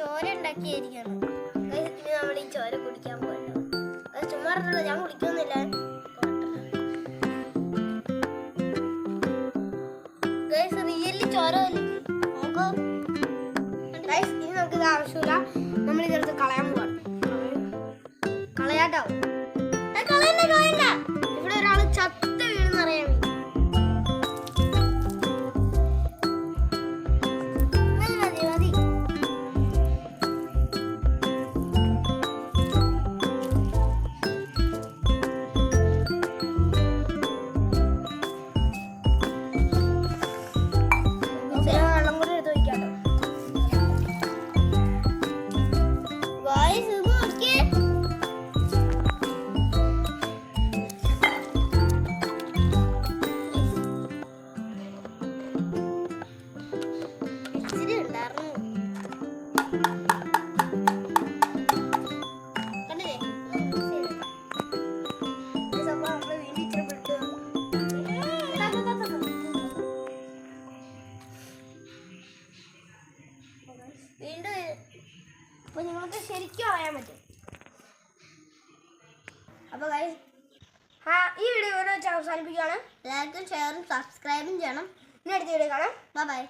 ചോര ഉണ്ടാക്കിയായിരിക്കണം. ഇനി നമ്മൾ ഈ ചോര കുടിക്കാൻ പോകണ്ടോ? ചുമ്മാ ഞാൻ കുടിക്കുന്നില്ല. റിയലി ചോര നോക്കോ. ഇനി നമുക്കിത് ആവശ്യമില്ല. നമ്മൾ ഇതെടുത്ത് കളയാൻ പോവാണ്. കളയാട്ടോ. കളയണ്ട. ഇവിടെ ഒരാൾ ചത്ത വീണെന്നറിയാൻ വീണ്ടും. അപ്പൊ നിങ്ങൾക്ക് ശരിക്കും അറിയാൻ പറ്റും. അപ്പൊ ഈ വീഡിയോ ഇവിടെ വെച്ച് അവസാനിപ്പിക്കുകയാണ്. ലൈക്കും ഷെയറും സബ്സ്ക്രൈബും ചെയ്യണം. ഇനി അടുത്ത വീഡിയോ കാണാം. ബൈ.